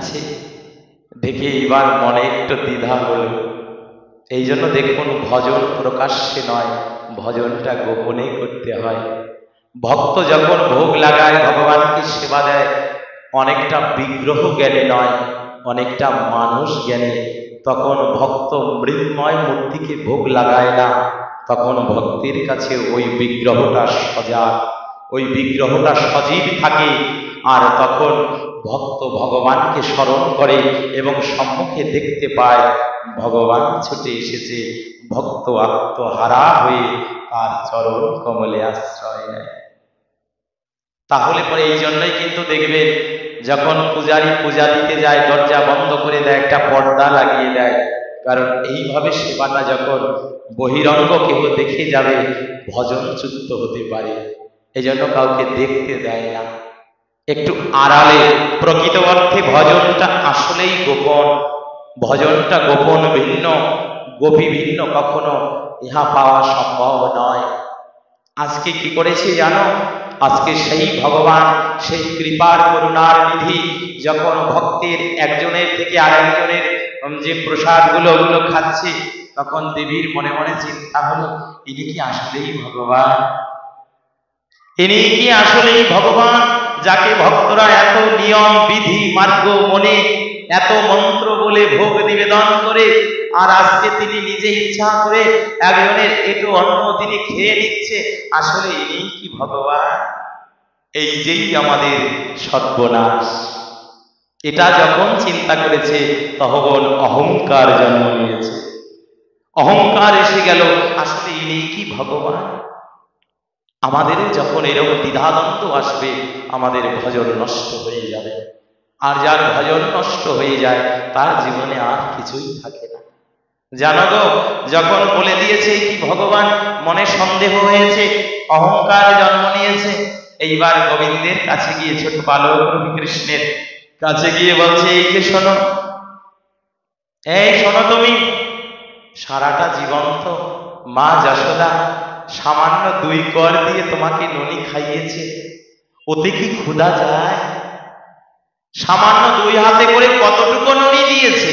খাচ্ছে দেখে এবার মনে একটু দ্বিধা হলো। এই জন্য দেখুন, ভজন প্রকাশ্যে নয়, ভজনটা গোপনে করতে হয়। ভক্ত যখন ভোগ লাগায়, ভগবানকে সেবা দেয়, অনেকটা বিগ্রহ জ্ঞানে নয়, অনেকটা মানুষ জ্ঞানে। তখন ভক্ত মৃন্ময় মূর্তিকে ভোগ লাগায় না, তখন ভক্তির কাছে ওই বিগ্রহটা সজাগ, ওই বিগ্রহটা সজীব থাকে। আর তখন ভক্ত ভগবানকে স্মরণ করে এবং সম্মুখে দেখতে পায় ভগবান ছুটে এসেছে। ভক্ত আত্মহারা হয়ে তার চরণ কমলে আশ্রয় নেয়। তাহলে পরে এই জন্যই কিন্তু দেখবেন, যখন পূজারী পূজা দিতে যায় দরজা বন্ধ করে দেয়, একটা পর্দা লাগিয়ে দেয়। কারণ এইভাবে সেবাটা যখন বহিরঙ্গ কেউ দেখে যাবে, ভজনচ্যুত হতে পারে। এই জন্য কাউকে দেখতে দেয় না, একটু আড়ালে। প্রকৃত অর্থে ভজনটা আসলেই গোপন, ভজনটা গোপন ভিন্ন, গোপী ভিন্ন কখনো ইহা পাওয়া সম্ভব নয়। আজকে কি করেছি জানো? আজকে সেই ভগবান, সেই কৃপার করুণার নিধি যখন ভক্তের একজনের থেকে আরেকজনের যে প্রসাদগুলো ওগুলো খাচ্ছে, তখন দেবীর মনে মনে চিন্তা হলো, ইনি কি আসলেই ভগবান? ইনি কি আসলেই ভগবান, যাকে ভক্তরা এত নিয়ম বিধি মার্গ মনে এত মন্ত্র বলে ভোগ নিবেদন করে, আর আজকে তিনি নিজে ইচ্ছা করে একজনের একটু অন্ন তিনি খেয়ে নিচ্ছে, আসলে ইনি কি ভগবান? এই যেই আমাদের সর্বনাশ। এটা যখন চিন্তা করেছে, তখন অহংকার জন্ম নিয়েছে। অহংকার এসে গেল, আসলে ইনি কি ভগবান? আমাদের যখন এরকম দ্বিধাদ্বন্দ্ব আসবে, আমাদের ভজন নষ্ট হয়ে যাবে। আর যার ভজন নষ্ট হয়ে যায়, তার জীবনে আর কিছুই থাকে না। জানো গো, যখন বলে দিয়েছে কি ভগবান, মনে সন্দেহ হয়েছে, অহংকার জন্ম নিয়েছে। এইবার গোবিন্দের কাছে গিয়ে, ছোট বালক রবি কৃষ্ণের কাছে গিয়ে বলছে, এই যে শোনো, এই শোনো, তুমি সারাটা জীবন তো মা যশোদা সামান্য 2 কর দিয়ে তোমাকে ননি খাইয়েছে, ওতে কি ক্ষুধা যায়? সামান্য 2 হাতে করে কতটুকু ননি দিয়েছে,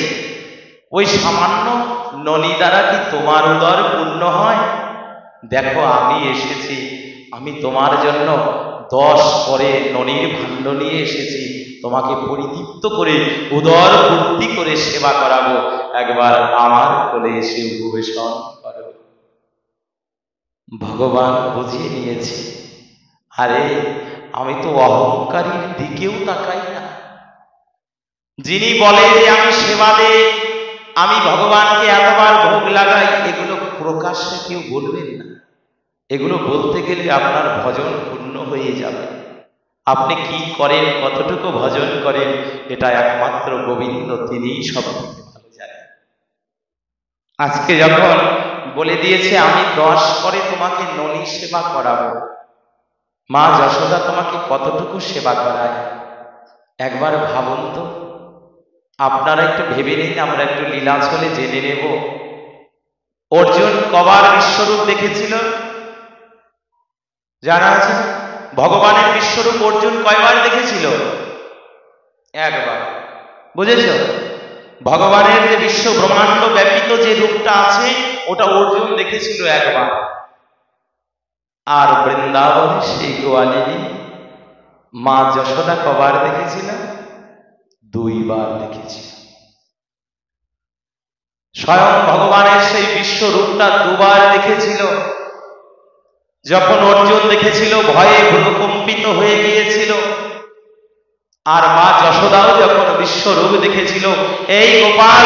ওই সামান্য ননি দ্বারা কি তোমার উদর পূর্ণ হয়? দেখো, আমি এসেছি, আমি তোমার জন্য 10 করে ননির ভাণ্ড নিয়ে এসেছি, তোমাকে পরিতৃপ্ত করে উদর পূর্তি করে সেবা করাবো, একবার আমার কোলে এসে উপবেশন করো। ভগবান বুঝিয়ে নিয়েছে, আরে আমি তো অহংকারীর দিকেও তাকাই না। যিনি বলে যে আমি সেবা দেই, আমি ভগবানকে এতবার ভোগ লাগাই, এগুলো প্রকাশ্যে কেউ বলবেন না। এগুলো বলতে গেলে আপনার ভজন পূর্ণ হয়ে যাবে। আপনি কি করেন, কতটুকু ভজন করেন, এটা একমাত্র গোবিন্দ, তিনিই সব থেকে ভালো জানেন। আজকে যখন বলে দিয়েছে, আমি 10 করে তোমাকে ননি সেবা করাবো, মা যশোদা তোমাকে কতটুকু সেবা করায় একবার ভাবুন তো। আপনারা একটু ভেবে নিন, আমরা একটু লীলাচলে জেনে নেব। অর্জুন কবার বিশ্বরূপ দেখেছিল জানা আছে? ভগবানের বিশ্বরূপ অর্জুন কয়বার দেখেছিল? একবার। বুঝেছ? ভগবানের যে বিশ্ব ব্রহ্মাণ্ড ব্যাপিত যে রূপটা আছে, ওটা অর্জুন দেখেছিল একবার। আর বৃন্দাবনে সেই গোয়ালিনী মা যশোদা কবার দেখেছিল? 2 বার দেখেছিল। স্বয়ং ভগবানের সেই বিশ্বরূপটা 2 বার দেখেছিল। যখন অর্জুন দেখেছিল, ভয়ে ভ্রূকম্পিত হয়ে গিয়েছিল। আর মা যশোদাও যখন বিশ্বরূপ দেখেছিল, এই গোপাল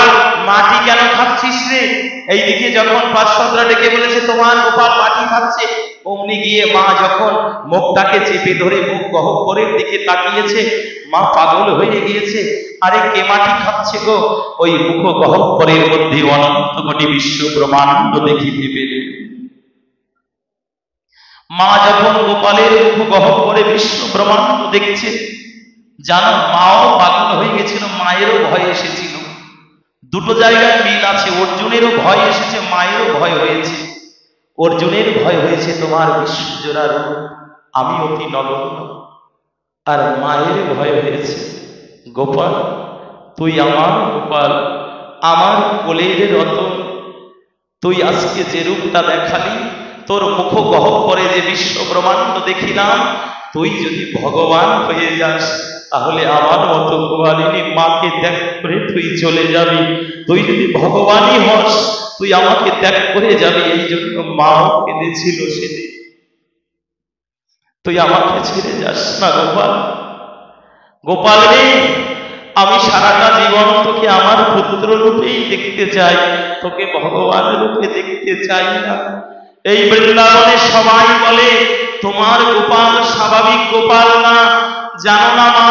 মাটি কেন খাচ্ছিস রে? এইদিকে যখন পার্শ্বদরা ডেকে বলেছে তোমার গোপাল মাটি খাচ্ছে, অমনি গিয়ে মা যখন মুখটাকে চেপে ধরে মুখ গহ্বরের দিকে তাকিয়েছে, মা পাগল হয়ে গিয়েছে। আরে কে মাটি খাচ্ছে গো? ওই মুখ গহ্বরের মধ্যে অনন্ত কোটি বিশ্ব ব্রহ্মাণ্ড দেখিতে পেলে। মা যখন গোপালের মুখ গহ্বরে বিশ্ব ব্রহ্মাণ্ড দেখছে, জানো, মাও পাগল হয়ে গেছিল, মায়েরও ভয় এসেছিল। দুটো জায়গায় মিল আছে, অর্জুনেরও ভয় এসেছে, মায়েরও ভয় হয়েছে। অর্জুনের ভয় হয়েছে তোমার বিশ্বজোড়া রূপ, আমি অতি নগণ্য। আর মায়ের ভয় হয়েছে, গোপাল তুই আমার গোপাল, আমার কোলের রতন। তুই আজকে যে রূপটা দেখালি, তোর মুখ গহ্বরে যে বিশ্ব ব্রহ্মাণ্ড দেখিলাম, তুই যদি ভগবান হয়ে যাস তাহলে আমার মতো গোয়ালিনী মাকে ত্যাগ করে তুই চলে যাবি। তুই যদি ভগবানই হস, তুই আমাকে ত্যাগ করে যাবি। এই জন্য মাও কেঁদেছিল সেদিন। তুই আমাকে ছেড়ে যাস না গোপাল। গোপাল রে, আমি সারাটা জীবন তোকে আমার পুত্র রূপেই দেখতে চাই, তোকে ভগবান রূপে দেখতে চাই না। এই বৃন্দাবনে সবাই বলে তোমার গোপাল স্বাভাবিক গোপাল না। জানো না মা,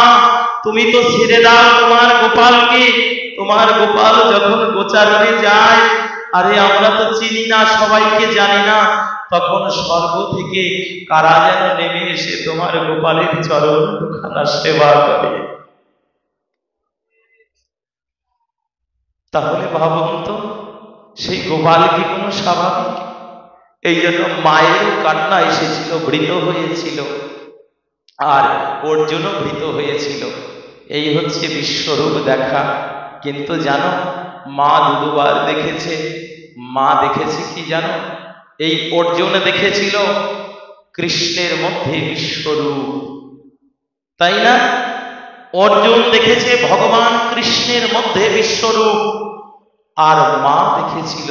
তুমি তো ছেড়ে দাও তোমার গোপালকে। তোমার গোপাল যখন গোচারণে যায়, আরে আমরা তো চিনি না, সবাইকে জানি না, তখন স্বর্গ থেকে কারা যেন নেমে এসে তোমার গোপালের চরণ দুখানা সেবা করে। তাহলে ভাবুন তো, সেই গোপাল কি কোনো স্বাভাবিক? এই জন্য মায়ের কান্না এসেছিল, ভৃত হয়েছিল, আর অর্জুনও ভৃত হয়েছিল। এই হচ্ছে বিশ্বরূপ দেখা। কিন্তু জানো, মা দুবার দেখেছে। মা দেখেছে কি জানো? এই অর্জুন দেখেছিল কৃষ্ণের মধ্যে বিশ্বরূপ, তাই না? অর্জুন দেখেছে ভগবান কৃষ্ণের মধ্যে বিশ্বরূপ, আর মা দেখেছিল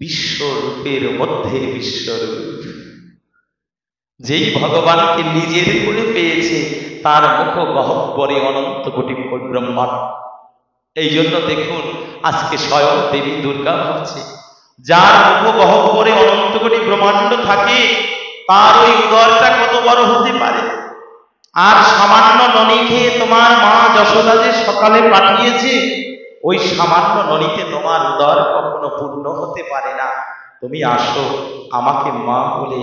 বিশ্বরূপের মধ্যে বিশ্বরূপ। যেই ভগবানকে নিজের করে পেয়েছে, তার মুখ গহ্বরে অনন্ত কোটি ব্রহ্মাণ্ড। এই জন্য দেখুন, আজকে স্বয়ং দেবী দুর্গা ভাবছে, যার মুখ গহ্বরে অনন্ত কোটি ব্রহ্মাণ্ড থাকে, তার ওই উদরটা কত বড় হতে পারে। আর সামান্য ননি খেয়ে তোমার মা যশোদা যে সকালে পাঠিয়েছে, ওই সামান্য ননিতে তোমার উদর কখনো পূর্ণ হতে পারে না। তুমি আসো, আমাকে মা বলে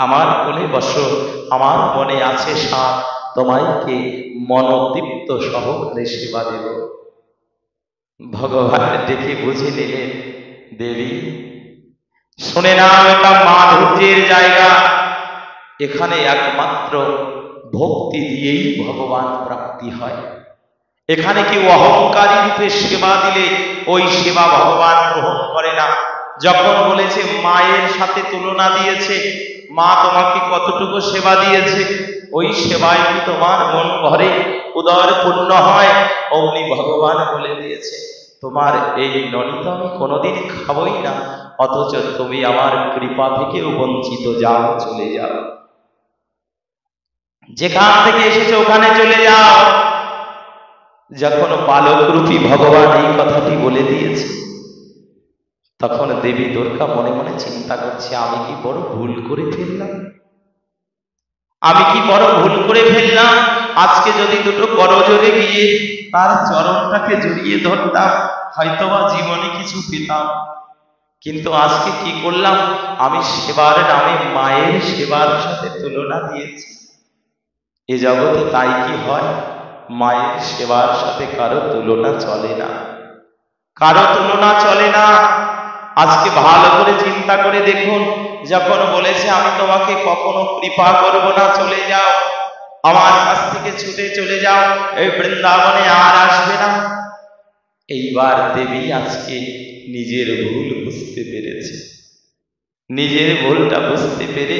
আমার কোলে বসো, আমার মনে আছে সাথ, তোমাকে মনোদীপ্ত সহকারে সেবা দেব। ভগবান দেখে বুঝে নিলেন, দেবী শুনে নাও, এটা মাধুর্যের জায়গা। এখানে একমাত্র ভক্তি দিয়েই ভগবান প্রাপ্তি হয়। এখানে কি অহংকারী রূপে সেবা দিলে ওই সেবা ভগবান গ্রহণ করে না। যখন বলেছে মায়ের সাথে তুলনা দিয়েছে, মা তোমাকে কতটুকু সেবা দিয়েছে, ওই সেবায় কি তোমার মন ভরে, উদর পূর্ণ হয়? অমনি ভগবান বলে দিয়েছে, তোমার এই ননিত আমি কোনোদিন খাবই না, অথচ তুমি আমার কৃপা থেকেও বঞ্চিত, যাও, চলে যাও, যেখান থেকে এসেছে ওখানে চলে যাও। যখন বালক রূপী ভগবান এই কথাটি বলে দিয়েছে, তখন দেবী দুর্গা মনে মনে চিন্তা করছে, আমি কি বড় ভুল করে ফেললাম, আমি কি বড় ভুল করে ফেললাম। আজকে যদি দুটো করজোড়ে গিয়ে তার চরণটাকে জড়িয়ে ধরতাম, হয়তোবা জীবনে কিছু পেতাম। কিন্তু আজকে কি করলাম, আমি সেবার নামে মায়ের সেবার সাথে তুলনা দিয়েছি। এ জগতে তাই কি হয়, মায়ের সেবার সাথে কারো তুলনা চলে না, কারো তুলনা চলে না। আজকে ভালো করে চিন্তা করে দেখুন, যখন বলেছে আমি তোমাকে কখনো কৃপা করব না, চলে যাও, আমার কাছ থেকে ছুটে চলে যাও, এই বৃন্দাবনে আর আসবে না। এইবার দেবী আজকে নিজের ভুল বুঝতে পেরেছে। নিজের ভুলটা বুঝতে পেরে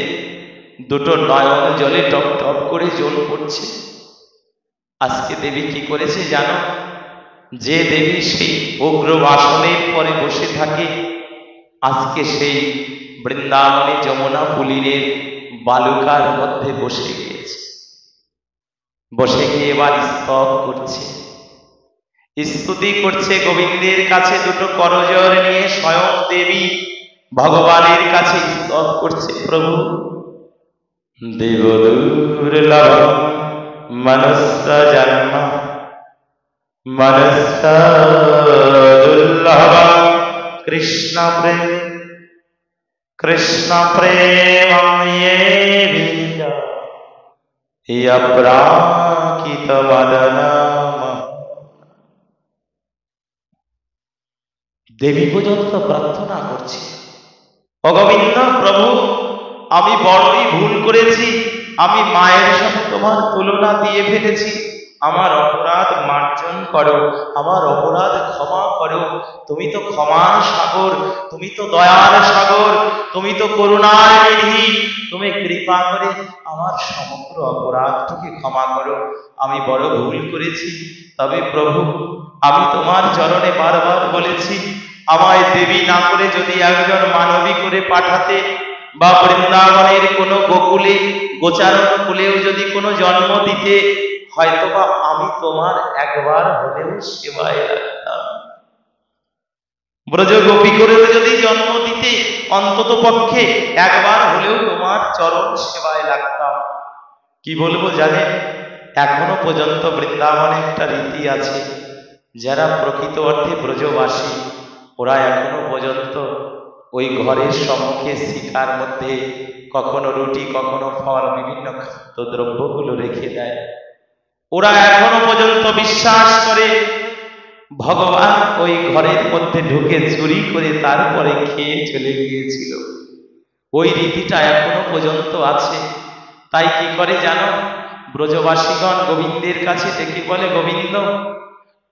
দুটো নয়ন জলে টপ টপ করে জল পড়ছে। আজকে দেবী কি করেছে জানো? যে দেবী সেই উগ্র বাসনের পরে বসে থাকে, আজকে সেই বৃন্দাবনে যমুনা পুলিনের বালুকার মধ্যে বসে গিয়েছে। বসে গিয়ে এবার স্তব করছে, স্তুতি করছে গোবিন্দের কাছে। দুটো করজোড় নিয়ে স্বয়ং দেবী ভগবানের কাছে স্তব করছে, প্রভু দেবদুর্লভ মনস্য জন্ম মনস্য দুর্লভ কৃষ্ণ প্রেম, কৃষ্ণ প্রেম অপ্রাকৃত মদনম। দেবী পর্যন্ত প্রার্থনা করছে, অগোবিন্দ প্রভু, আমি বড়ই ভুল করেছি, আমি মায়ের সাথে তোমার তুলনা দিয়ে ফেলেছি, আমার অপরাধ মার্জন করো, আমার অপরাধ ক্ষমা করো। তুমি তো ক্ষমার সাগর, তুমি তো দয়ার সাগর, তুমি তো করুণার নিধি। তুমি কৃপা করে আমার সমগ্র অপরাধটাকে ক্ষমা করো। আমি বড় ভুল করেছি, তবে প্রভু আমি তোমার চরণে বারবার বলেছি, আমায় দেবী না করে যদি একজন মানবী করে পাঠাতে, বা বৃন্দাবনের কোনো গোকুলে গোচারণ কুলেও যদি কোনো জন্ম দিতে, হয়তোবা আমি তোমার একবার হলেও সেবায় লাগতাম। ব্রজ গোপী করেও যদি জন্ম দিতে, অন্তত পক্ষে একবার হলেও তোমার চরণ সেবায় লাগতাম। কি বলবো জানেন, এখনো পর্যন্ত বৃন্দাবনে একটা রীতি আছে, যারা প্রকৃত অর্থে ব্রজবাসী, ওরা এখনো পর্যন্ত ওই ঘরের সম্মুখে শিখার মধ্যে কখনো রুটি, কখনো ফল, বিভিন্ন খাদ্যদ্রব্যগুলো রেখে দেয়। ওরা এখনো পর্যন্ত বিশ্বাস করে ভগবান ওই ঘরের মধ্যে ঢুকে চুরি করে তারপরে খেয়ে চলে গিয়েছিল। ওই রীতিটা এখনো পর্যন্ত আছে। তাই কি করে জানো, ব্রজবাসীগণ গোবিন্দের কাছে ডেকে বলে, গোবিন্দ,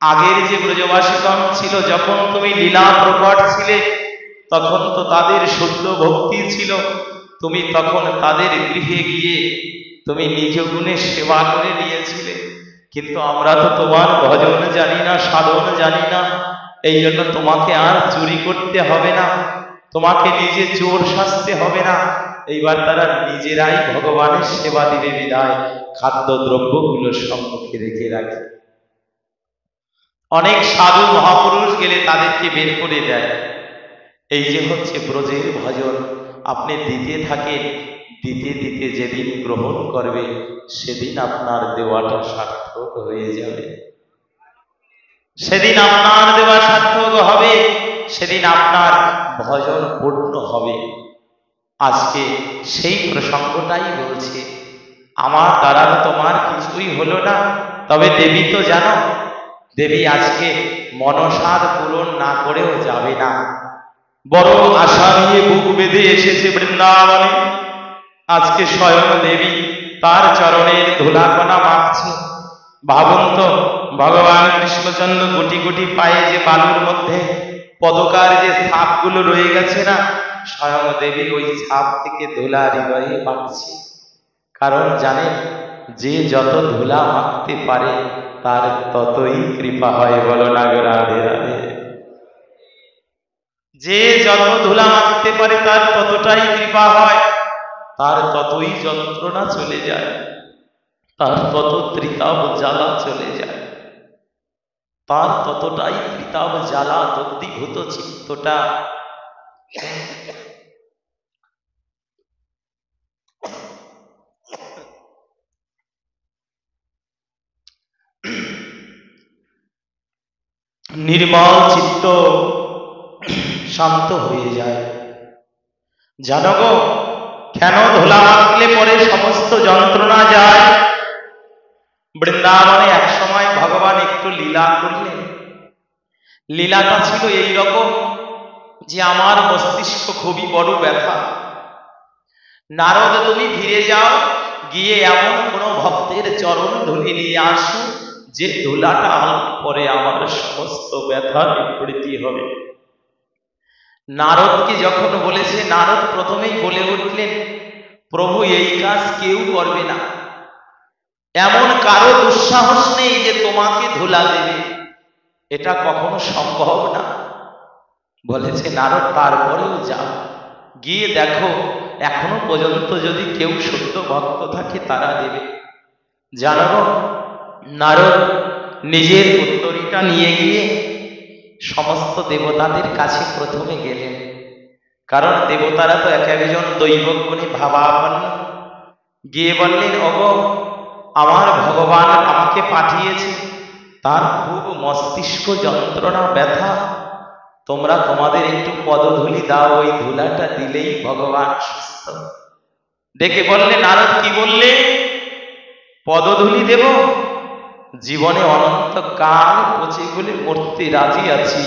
আগের যে ব্রজবাসীগণ ছিল, যখন তুমি লীলা প্রকট ছিলে, তখন তো তাদের শুদ্ধ ভক্তি ছিল। তুমি তখন তাদের গৃহে গিয়ে তুমি নিজ গুণে সেবা করে নিয়েছিলে। কিন্তু আমরা তো তোমার ভজন জানি না, সাধন জানি না, এই জন্য তোমাকে আর চুরি করতে হবে না, তোমাকে নিজে চোর সাজতে হবে না। এইবার তারা নিজেরাই ভগবানের সেবা দিবে বিদায় খাদ্য দ্রব্যগুলো সম্মুখে রেখে রাখে। অনেক সাধু মহাপুরুষ গেলে তাদেরকে বের করে দেয়। এই যে হচ্ছে ব্রজের ভজন, আপনি দিতে থাকেন, দিতে দিতে যেদিন গ্রহণ করবে, সেদিন আপনার দেওয়াটা সার্থক হয়ে যাবে। সেদিন আপনার দেওয়া সার্থক হবে, সেদিন আপনার ভজন পূর্ণ হবে। আজকে সেই প্রসঙ্গটাই বলছে, আমার দ্বারা তোমার কিছুই হলো না, তবে দেবী তো জানো, দেবী আজকে মনসার পূরণ না করেও যাবে না। বড় আশা নিয়ে বুক বেঁধে এসেছে বৃন্দাবনে। আজকে স্বয়ং দেবী তার চরণের ধুলাকণা মাখছে। ভাবুন তো, ভগবান কৃষ্ণচন্দ্র গুটি গুটি পায়ে যে বালুর মধ্যে পদকার যে ছাপগুলো রয়ে গেছে না, স্বয়ং দেবী ওই ছাপ থেকে ধুলা হৃদয়ে মাখছে। কারণ জানেন, যে যত ধুলা মাখতে পারে তার ততই কৃপা হয়। বলো না গো রাধে রাধে। যে যত ধুলা মাখতে পারে তার ততটাই কৃপা হয়, তার ততই যন্ত্রণা চলে যায়, তার তত ত্রিতাপ জ্বালা চলে যায়, তার ততটাই ত্রিতাপ জ্বালা দগ্ধীভূত চিত্তটা নির্মল চিত্ত শান্ত হয়ে যায়। জানো গো, কেন ধুলা মাখলে পরে সমস্ত যন্ত্রণা যায়? বৃন্দাবনে এক সময় ভগবান একটু লীলা করলেন। লীলাটা ছিল এই রকম যে, আমার মস্তিষ্ক খুবই বড় ব্যথা, নারদ তুমি ফিরে যাও, গিয়ে এমন কোন ভক্তের চরণ ধুলি নিয়ে আসো যে ধুলাটা পরে আমার সমস্ত ব্যথা নিবৃত্তি হবে। নারদকে যখন বলেছে, নারদ প্রথমেই বলে উঠলেন, প্রভু এই কাজ কেউ করবে না, এমন কারো দুঃসাহস নেই যে তোমাকে ধুলা দেবে, এটা কখনো সম্ভব না। বলেছে নারদ, তারপরেও যাও, গিয়ে দেখো এখনো পর্যন্ত যদি কেউ সত্য ভক্ত থাকে তারা দেবে। জানো, নারদ নিজের উত্তরীটা নিয়ে গিয়ে সমস্ত দেবতাদের কাছে প্রথমে গেলেন। কারণ দেবতারা তো এক একজন দৈব গুণে ভাবাপন্ন। গিয়ে বললেন, ওগো, আমার ভগবান আমাকে পাঠিয়েছে, তার খুব মস্তিষ্ক যন্ত্রণা ব্যথা, তোমরা তোমাদের একটু পদধূলি দাও, ওই ধুলাটা দিলেই ভগবান সুস্থ। ডেকে বললে, নারদ কি বললে? পদধূলি দেব? জীবনে অনন্ত কাল পচে গলে মরতে রাজি আছি,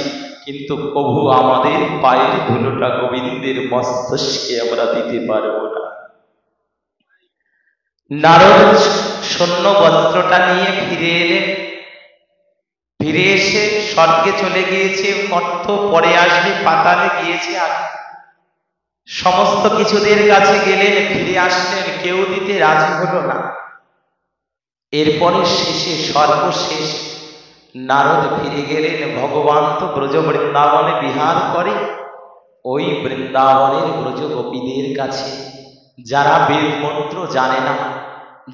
কিন্তু প্রভু আমাদের পায়ের ধুলোটা গোবিন্দের মস্তকে আমরা দিতে পারবো না। নারদ সৈন্য বস্ত্রটা নিয়ে ফিরে এলেন। ফিরে এসে স্বর্গে চলে গিয়েছে অর্থ, পরে আসবে পাতালে গিয়েছে আগে। সমস্ত কিছুদের কাছে গেলেন, ফিরে আসলেন, কেউ দিতে রাজি হলো না। এরপরে শেষে সর্বশেষ নারদ ফিরে গেলেন। ভগবান তো ব্রজ বৃন্দাবনে বিহার করে, ওই বৃন্দাবনের ব্রজ গোপীদের কাছে, যারা বেদ মন্ত্র জানে না,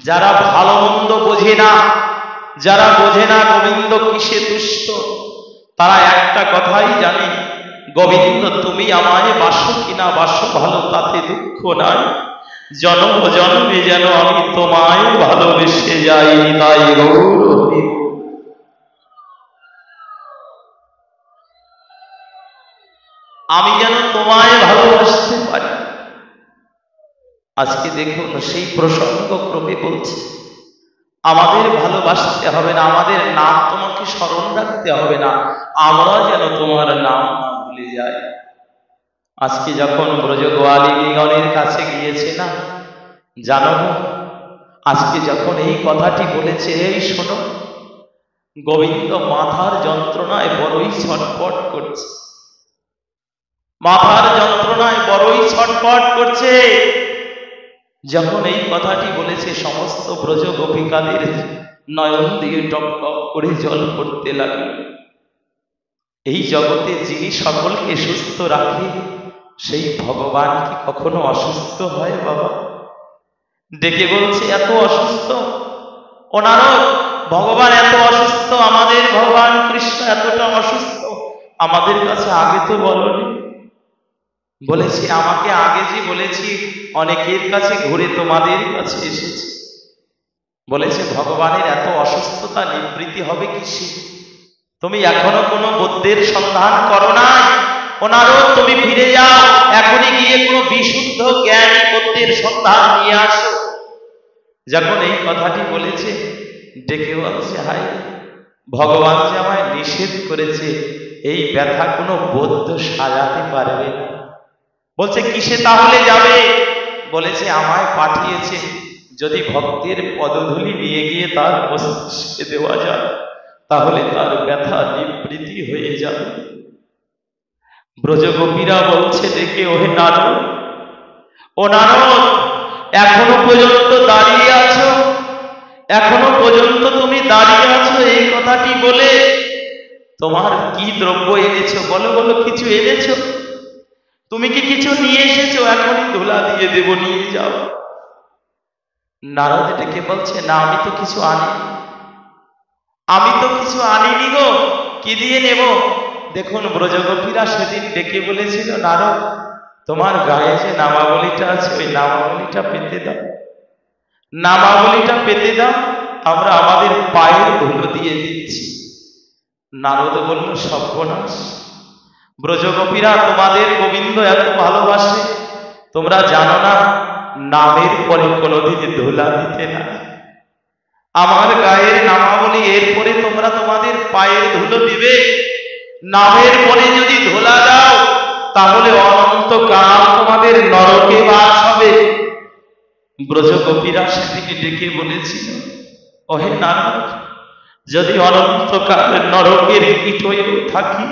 যারা ভালো মন্দ বোঝে না, যারা বোঝে না গোবিন্দ কিসে তুষ্ট, তারা একটা কথাই জানে, গোবিন্দ তুমি আমায় বাসো কিনা বাসো ভালো, তাতে দুঃখ নাই, জন্ম জন্মে যেন আমি তোমায় ভালোবেসে যাই, তাই গৌর হরি। আমি যেন তোমায় ভালোবাসতে পারি। আজকে দেখুন সেই প্রসঙ্গ ক্রমে বলছে, আমাদের ভালোবাসতে হবে না, আমাদের নাম তোমাকে স্মরণ রাখতে হবে না, আমরা যেন তোমার নাম না ভুলে যাই। আজকে যখন ব্রজ গোয়ালিনীগণের কাছে গিয়েছে না, জানো আজকে যখন এই কথাটি বলেছে, এই শোনো, গোবিন্দ মাথার যন্ত্রণায় বড়ই ছটফট করছে, মাথার যন্ত্রণায় বড়ই ছটফট করছে। যখন এই কথাটি বলেছে, সমস্ত ব্রজ গোপিকাদের নয়ন দিয়ে টপ টপ করে জল পড়তে লাগলো। এই জগতে যিনি সকলকে সুস্থ রাখে, সেই ভগবান কি কখনো অসুস্থ হয় বাবা? ডেকে বলছে এত অসুস্থ, ওনারও ভগবান এত অসুস্থ, আমাদের ভগবান কৃষ্ণ এতটা অসুস্থ, আমাদের কাছে আগে তো বলনি। বলেছি আমাকে আগে যে বলেছি, অনেকের কাছে ঘুরে তোমাদের কাছে এসেছি। বলেছে ভগবানের এত অসুস্থতা নিবৃত্তি হবে কিসে? তুমি এখনো কোনো বুদ্ধের সন্ধান করো নাই, ওনারও তুমি ফিরে যাও, এখনই গিয়ে কোনো বিশুদ্ধ জ্ঞানী বুদ্ধের সন্ধান নিয়ে আসো। যখন এই কথাটি বলেছে, ডেকে বলছে হাই, ভগবান যে আমায় নিষেধ করেছে, এই ব্যথা কোনো বৌদ্ধ সাজাতে পারবে না। বলছে কিসে তাহলে যাবে? বলেছে আমায় পাঠিয়েছে, যদি ভক্তের পদধূলি নিয়ে গিয়ে তার মস্তিষ্কে দেওয়া যায়, তাহলে তার ব্যথা নিবৃত্তি হয়ে যাবে। ব্রজগোপীরা বলছে ডেকে, ওহে নারদ, ও নারদ, এখনো পর্যন্ত দাঁড়িয়ে আছো, এখনো পর্যন্ত তুমি দাঁড়িয়ে আছো এই কথাটি বলে? তোমার কি দ্রব্য এনেছো বলো, বলো কিছু এনেছো? তুমি কি কিছু নিয়ে এসেছো? এখনই ধুলা দিয়ে দেব, নিয়ে যাও। নারদ ডেকে বলছে না, আমি তো কিছু আনিনি, আমি তো কিছু আনিনি গো, কি দিয়ে নেব? দেখুন ব্রজগোপীরা সেদিন ডেকে বলেছিল, নারদ তোমার গায়ে যে নামাবলীটা আছে, ওই নামাবলীটা পেতে দাও, নামাবলীটা পেতে দাও, আমরা আমাদের পায়ের ধুলো দিয়ে দিচ্ছি। নারদ বলল সর্বনাশ, ব্রজগোপীরা তোমাদের গোবিন্দ এত ভালোবাসে, তোমরা জানো না নামের পরে কোনোদিন ধুলা দিতে না, আমার গায়ের নামাবলী, এরপরে তোমরা তোমাদের পায়ের ধুলো দিবে, নামের পরে যদি ধুলা দাও তাহলে অনন্তকাল তোমাদের নরকে বাস হবে। ব্রজগোপীরা সেদিকে ডেকে বলেছিল, ওহে নারদ, যদি অনন্তকাল নরকের কীট হয়েও থাকি,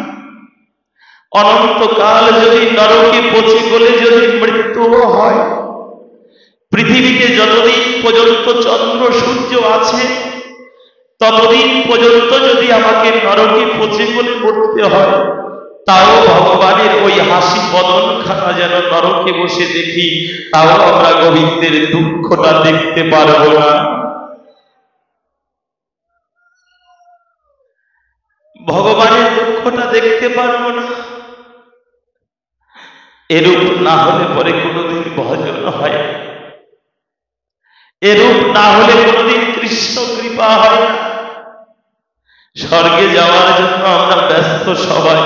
অনন্তকাল যদি নরকে পচে গলে যদি মৃত্যু হয়, পৃথিবীতে যতদিন পর্যন্ত চন্দ্র সূর্য আছে, ততদিন পর্যন্ত যদি আমাকে নরকে পচে গলে মরতে হয়, তাও ভগবানের ওই হাসি বদন খানা যেন নরকে বসে দেখি, তাও আমরা গোবিন্দের দুঃখটা দেখতে পারবো না। ভগবানের দুঃখটা দেখতে পারবো না। এরূপ না হলে পরে কোনোদিন ভজন হয়, এরূপ না হলে কোনোদিন কৃষ্ণ কৃপা হয় না। স্বর্গে যাওয়ার জন্য আমরা ব্যস্ত সবাই,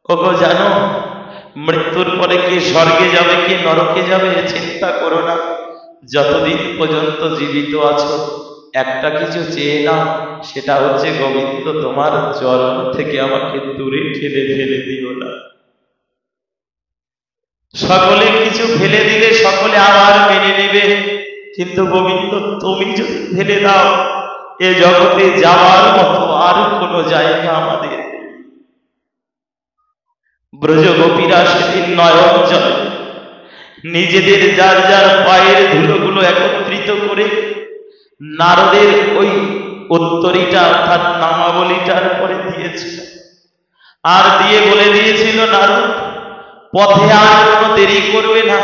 ওগো জানো মৃত্যুর পরে কে স্বর্গে যাবে কে নরকে যাবে চিন্তা করো না, যতদিন পর্যন্ত জীবিত আছো একটা কিছু চেয়ে নাও, সেটা হচ্ছে গোবিন্দ তোমার চরণ থেকে আমাকে দূরে ঠেলে ফেলে দিও না। সকলে কিছু ফেলে দিলে সকলে আবার মেনে নেবে, কিন্তু গোবিন্দ তুমি যদি ফেলে দাও, এ জগতে যাওয়ার মতো আর কোনো জায়গা আমাদের নেই। ব্রজগোপীরা সেদিন নয়ন জলে নিজেদের যার যার পায়ের ধুলোগুলো একত্রিত করে নারদের ওই উত্তরীটা অর্থাৎ নামাবলীটার পরে দিয়েছিল, আর দিয়ে বলে দিয়েছিল, নারদ পথে আর কোনো দেরি করবে না,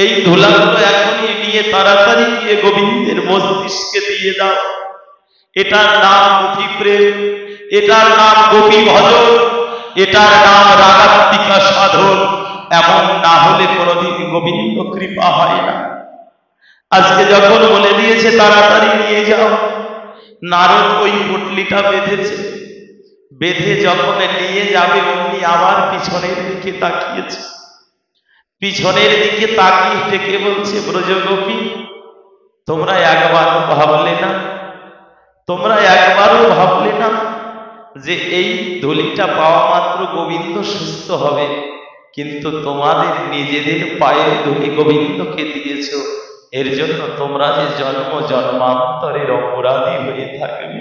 এই ধুলাগুলো এখনই নিয়ে তাড়াতাড়ি গিয়ে গোবিন্দের মস্তিষ্কে দিয়ে দাও। এটার নাম গোপী প্রেম, এটার নাম গোপী ভজন, এটার নাম রাগাত্মিকা সাধন। এমন না হলে কোনোদিন গোবিন্দ কৃপা হয় না। আজকে যখন বলে দিয়েছে তাড়াতাড়ি নিয়ে যাও, নারদ ওই পুটলিটা বেঁধেছে, বেঁধে যখন নিয়ে যাবে অমনি আবার পিছনের দিকে তাকিয়েছে। পিছনের দিকে তাকিয়ে ডেকে বলছে, ব্রজগোপী তোমরা একবারও ভাবলে না, তোমরা একবারও ভাবলে না যে এই ধুলিটা পাওয়া মাত্র গোবিন্দ সুস্থ হবে, কিন্তু তোমাদের নিজেদের পায়ের ধুলি গোবিন্দকে দিয়েছ, এর জন্য তোমরা যে জন্ম জন্মান্তরের অপরাধী হয়ে থাকবে,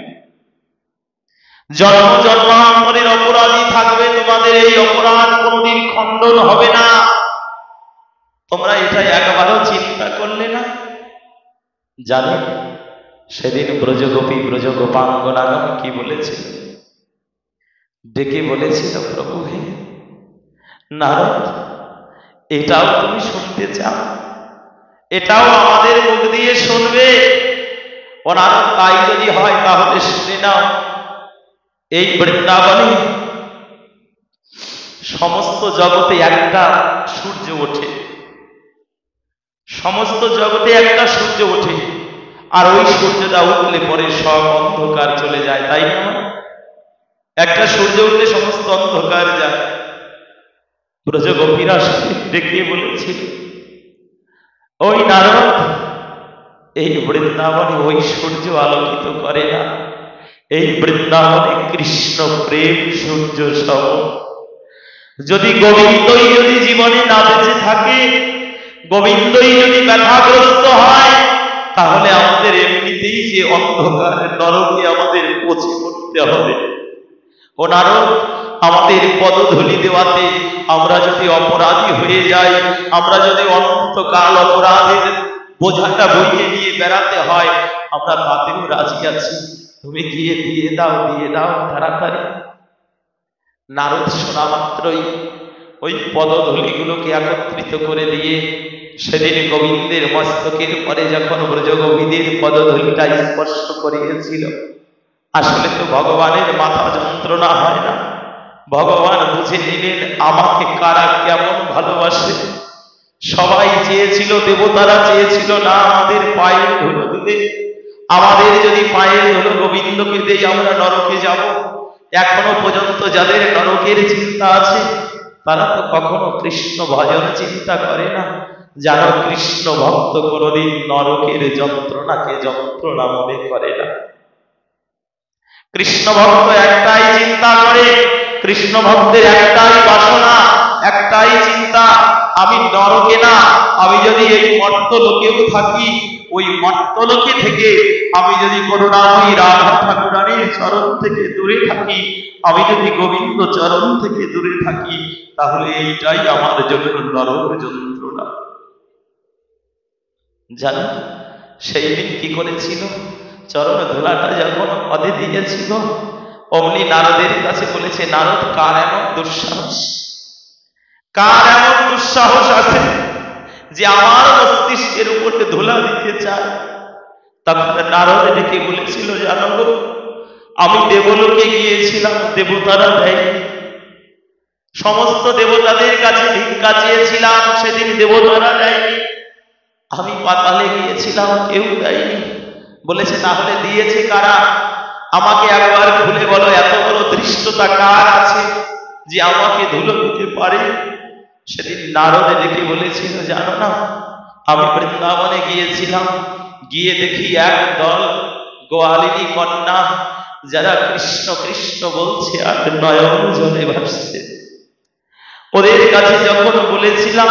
জন্ম জন্মান্তরের অপরাধী থাকবে, তোমাদের এই অপরাধ কোনোদিন খণ্ডন হবে না। তোমরা এটা একবারও চিন্তা করলে না? জানো সেদিন ব্রজগোপী ব্রজগোপাঙ্গনাগণ কি বলেছিল? ডেকে বলেছিল, প্রভু হে নারদ, এটাও তুমি শুনতে চাও? এটাও আমাদের মুখ দিয়ে শুনবে? ও নারদ, তাই যদি হয় তাহলে শুনে নাও। এই বৃন্দাবনে সমস্ত জগতে একটা সূর্য ওঠে, সমস্ত জগতে একটা সূর্য ওঠে, আর ওই সূর্যটা উঠলে পরে সব অন্ধকার চলে যায়, তাই না? একটা সূর্য উঠলে সমস্ত অন্ধকার যায়। ব্রজগোপীরা ডেকে বলেছিল, ওই নারদ, এই বৃন্দাবনে ওই সূর্য আলোকিত করে না, এই বৃন্দাবনে কৃষ্ণ প্রেম সূর্য সব। যদি গোবিন্দই যদি জীবনে না বেঁচে থাকে, গোবিন্দই যদি ব্যথাগ্রস্ত হয়, তাহলে আমাদের এমনিতেই যে অন্ধকার নরকে আমাদের পচে পড়তে হবে। ও নারদ, আমাদের পদধূলি দেওয়াতে আমরা যদি অপরাধী হয়ে যাই, আমরা যদি অনন্তকাল অপরাধের বোঝাটা বইয়ে নিয়ে বেড়াতে হয়, আমরা তাতেও রাজি আছি, তুমি গিয়ে দিয়ে দাও তাড়াতাড়ি। নারদ শোনা মাত্রই ওই পদধূলিগুলোকে একত্রিত করে দিয়ে সেদিন গোবিন্দের মস্তকের পরে যখন ব্রজগোপীদের পদধূলিটা স্পর্শ করিয়েছিল, আসলে তো ভগবানের মাথা যন্ত্রণা হয় না, ভগবান বুঝে নিলেন আমাকে কারা কেমন ভালোবাসে। সবাই চেয়েছিল, দেবতারা চেয়েছিল না আমাদের পায়ের ধুলো দিলে, আমাদের যদি পায়ের ধুলো গোবিন্দকে দেই আমরা নরকে যাব। এখনো পর্যন্ত যাদের নরকের চিন্তা আছে, তারা তো কখনো কৃষ্ণ ভজন চিন্তা করে না। যারা কৃষ্ণ ভক্ত কোনদিন নরকের যন্ত্রণাকে যন্ত্রণা মনে করে না। কৃষ্ণ ভক্ত একটাই চিন্তা করে, কৃষ্ণ ভক্তের একটাই বাসনা, একটাই চিন্তা, আমি নরকে না, আমি যদি এই মর্তলোকেও থাকি, ওই মর্তলোকে থেকে আমি যদি করুণাময়ী রাধা ঠাকুরানীর চরণ থেকে দূরে থাকি, আমি যদি গোবিন্দ চরণ থেকে দূরে থাকি, তাহলে এইটাই আমার জন্য নরক যন্ত্রণা। জানো সেই দিন কি করেছিল? চরণ ধুলাটা যখন পদে দিয়েছিল, অমনি নারদের কাছে বলেছে, নারদ, কার এমন দুঃসাহস, কার এমন দুঃসাহস আছে যে আমার মস্তিষ্কের উপরে ধুলা দিতে চায়? তখন নারদ ডেকে বলেছিল, জানো গো, আমি দেবলোকে গিয়েছিলাম, দেবতারা দেয়নি। সমস্ত দেবতাদের কাছে ভিক্ষা চেয়েছিলাম, সেদিন দেবতারা দেয়নি। আমি পাতালে গিয়েছিলাম, কেউ দেয়নি। বলেছে, তাহলে দিয়েছে কারা? আমাকে একবার খুলে বলো, এত বড় ধৃষ্টতা কার আছে যে আমাকে ধুলো দিতে পারে? সেদিন নারদে ডেকে বলেছিল, জানো না, আমি বৃন্দাবনে গিয়েছিলাম, গিয়ে দেখি এক দল গোয়ালিনী কন্যা, যারা কৃষ্ণ কৃষ্ণ বলছে আর নয়ন জলে ভাসছে। ওদের কাছে যখন বলেছিলাম,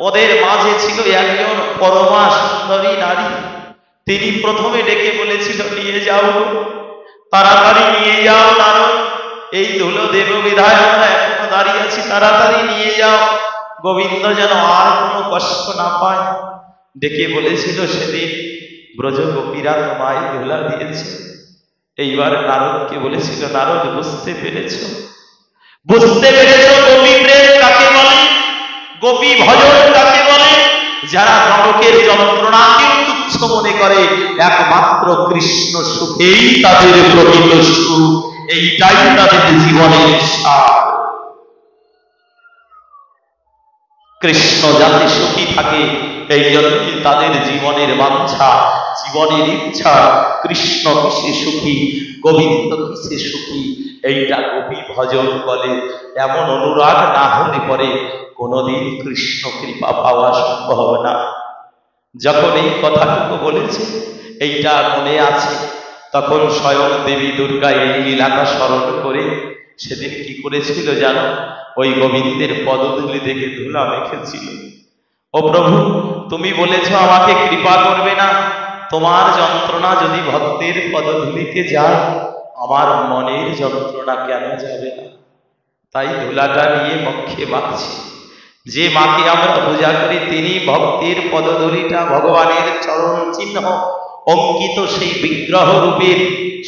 ওদের মাঝে ছিল একজন পরমা সুন্দরী নারী। তিনি প্রথমে ডেকে বলেছিল, নিয়ে যাও, তাড়াতাড়ি নিয়ে যাও নারদ, এই ধুলো দেব বিধায় আমরা এখনো দাঁড়িয়ে আছি, তাড়াতাড়ি নিয়ে যাও, গোবিন্দ যেন আর কোনো কষ্ট না পায়। ডেকে বলেছিল, সেদিন ব্রজ গোপীরা তোমায় ধুলা দিয়েছে। এইবার নারদকে বলেছিল, নারদ বুঝতে পেরেছ, বুঝতে পেরেছ গোপী প্রেম কাকে বলে, গোপী ভজন কাকে বলে? যারা নরকের যন্ত্রণাকেও তুচ্ছ মনে করে, একমাত্র কৃষ্ণ সুখেই তাদের প্রকৃত সুখ, এইটাই তাদের জীবনের সার। কৃষ্ণ যাতে সুখী থাকে, এই জন্যই তাদের জীবনের বাঞ্ছা, জীবনের ইচ্ছা, কৃষ্ণ কিসে সুখী, গোবিন্দ কিসে সুখী, এইটা গোপী ভজন বলে। এমন অনুরাগ না হলে পরে কোনোদিন কৃষ্ণ কৃপা পাওয়া সম্ভব না। যখন এই কথাটুকু বলেছে, এইটা মনে আছে, তখন স্বয়ং দেবী দুর্গা এই লীলাটা স্মরণ করে সেদিন কি করেছিল জানো? ওই গোবিন্দের পদধূলি দেখে ধুলা মেখেছিল। ও প্রভু, তুমি বলেছ আমাকে কৃপা করবে না, তোমার যন্ত্রণা যদি ভক্তের পদধূলিতে যায়, আমার মনের যন্ত্রণা কেন যাবে না? তাই ধুলাটা নিয়ে বক্ষে মাখছি। যে মাকে আমরা পূজা করি, তিনি ভক্তের পদধূলিটা, ভগবানের চরণ চিহ্ন অঙ্কিত সেই বিগ্রহ রূপের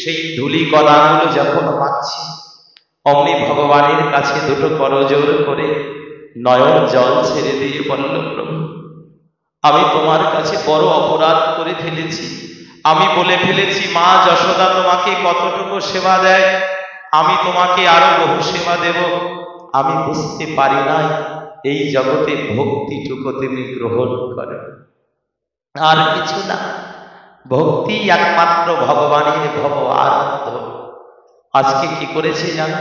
সেই ধূলি কণাগুলো যখন মাখছি, অমনি ভগবানের কাছে দুটো করজোর করে নয়ন জল ছেড়ে দিয়ে বলল, প্রভু, আমি তোমার কাছে বড় অপরাধ করে ফেলেছি। আমি বলে ফেলেছি মা যশোদা তোমাকে কতটুকু সেবা দেয়, আমি তোমাকে আরো বহু সেবা দেব। আমি বুঝতে পারি নাই এই জগতে ভক্তিটুকু তুমি গ্রহণ করো, আর কিছু না। ভক্তি একমাত্র ভগবানের ভব আরাধ্য। আজকে কি করেছে জানো?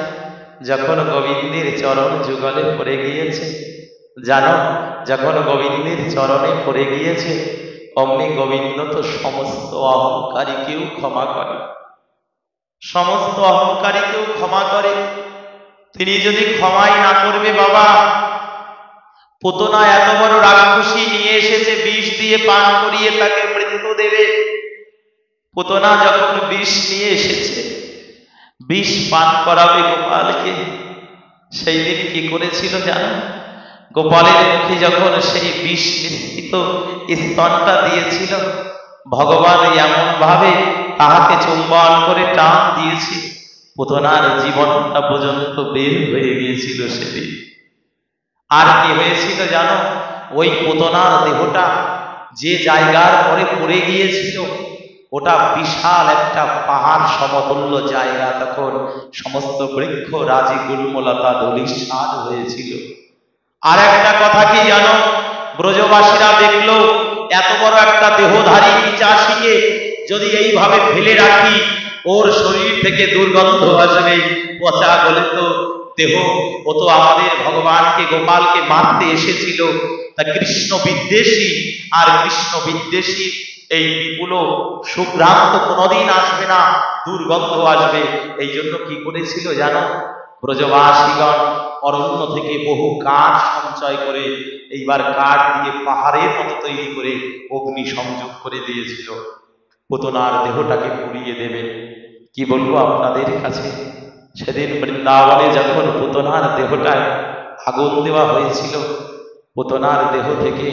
যখন গোবিন্দের চরণ যুগলে পড়ে গিয়েছে, জানো, যখন গোবিন্দের চরণে পড়ে গিয়েছে, অমনি গোবিন্দ তো সমস্ত অহংকারীকেও ক্ষমা করে, সমস্ত অহংকারীকেও ক্ষমা করে। তিনি যদি ক্ষমাই না করবে, বাবা, পুতনা এত বড় রাক্ষসী নিয়ে এসেছে, বিষ দিয়ে পান করিয়ে তাকে মৃত্যু দেবে। পুতনা যখন বিষ নিয়ে এসেছে, বিষ পান করাবে গোপালকে, সেই দিন কি করেছিল জানো? গোপালের মুখে যখন সেই বিষ মিশ্রিত স্তনটা দিয়েছিল, ভগবান এমন ভাবে তাহাকে চুম্বন করে টান দিয়েছে, পুতনার জীবনটা পর্যন্ত বের হয়ে গিয়েছিল সেদিন। আর কি হয়েছিল জানো? ওই পুতনার দেহটা যে জায়গার পরে পড়ে গিয়েছিল, ওটা বিশাল একটা পাহাড় সমতুল্য জায়গা। তখন সমস্ত বৃক্ষ রাজি গুল্মলতা ধূলিসাৎ হয়েছিল। আর একটা কথা কি জানো? ব্রজবাসীরা দেখলো এত বড় একটা দেহধারী পিশাচীকে যদি এইভাবে ফেলে রাখি, ওর শরীর থেকে দুর্গন্ধ আসবে, পচা গলিত দেহ, ও তো আমাদের ভগবানকে গোপালকে মারতে এসেছিল। তা কৃষ্ণ বিদ্বেষী, আর কৃষ্ণ বিদ্বেষী এই বিপুল সুঘ্রাণ তো কোনোদিন আসবে না, দুর্গন্ধ আসবে। এই জন্য কি করেছিল জানো? ব্রজবাসীগণ অরণ্য থেকে বহু কাঠ সঞ্চয় করে এইবার কাঠ দিয়ে পাহাড়ের মতো তৈরি করে অগ্নি সংযোগ করে দিয়েছিল, পুতনার দেহটাকে পুড়িয়ে দেবে। কি বলবো আপনাদের কাছে, সেদিন বৃন্দাবনে যখন পুতনার দেহটায় আগুন দেওয়া হয়েছিল, পুতনার দেহ থেকে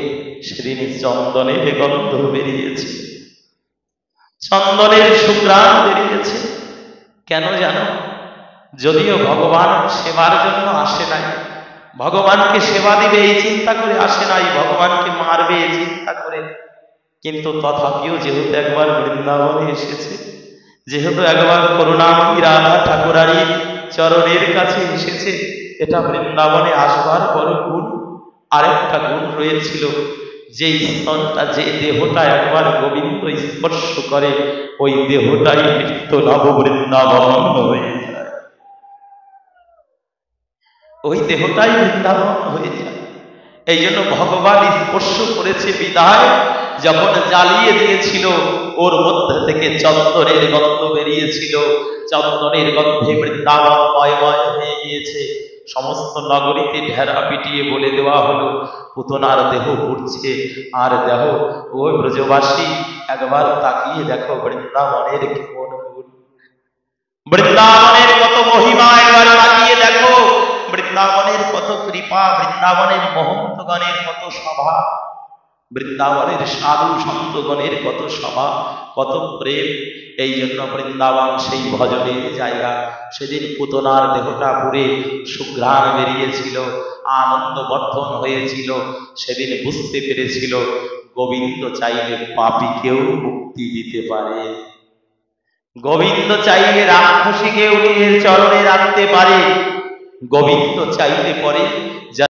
সেদিন চন্দনের গন্ধ বেরিয়েছে, চন্দনের সুঘ্রাণ বেরিয়েছে। কেন জানো? যদিও ভগবান সেবার জন্য আসে নাই, ভগবানকে সেবা দিবে এই চিন্তা করে আসে নাই, ভগবানকে মারবে এই চিন্তা করে, কিন্তু তথাপিও যেহেতু একবার বৃন্দাবনে এসেছে, যেহেতু একবার করুণাময়ী রাধা ঠাকুরানীর চরণের কাছে এসেছে, এটা বৃন্দাবনে আসবার বড় গুণ। আরেকটা গুণ রয়েছিল, যে স্তনটা, যে দেহটা একবার গোবিন্দ স্পর্শ করে, ওই দেহটাই নিত্য নব বৃন্দাবন হয়ে যায়, ওই দেহটাই বৃন্দাবন হয়ে যায়। এই জন্য ভগবান স্পর্শ করেছে বিদায়, যখন জ্বালিয়ে দিয়েছিল ওর মধ্যে থেকে চন্দনের গন্ধ বেরিয়েছিল, চন্দনের গন্ধে বৃন্দাবন ময় ময় হয়ে গিয়েছে। সমস্ত নগরীতে ঢেরা পিটিয়ে বলে দেওয়া হলো পুতনার দেহ পুড়ছে। আর দেখো ওই ব্রজবাসী একবার তাকিয়ে দেখো বৃন্দাবনের কেমন গুণ, বৃন্দাবনের কত মহিমা, একবার তাকিয়ে দেখো বৃন্দাবনের কত কৃপা, বৃন্দাবনের মহন্তগণের কত সভা, বৃন্দাবনের সাধু সন্তগণের কত সভা, কত প্রেম। এই জন্য বৃন্দাবন সেই ভজনের জায়গা। সেদিন পুতনার দেহটা পুড়ে সুঘ্রাণ বেরিয়েছিল, আনন্দ বর্ধন হয়েছিল। সেদিন বুঝতে পেরেছিল গোবিন্দ চাইলে পাপীকেও মুক্তি দিতে পারে, গোবিন্দ চাইলে রাক্ষসীকেও নিজের চরণে রাখতে পারে, গোবিন্দ চাইলে পরে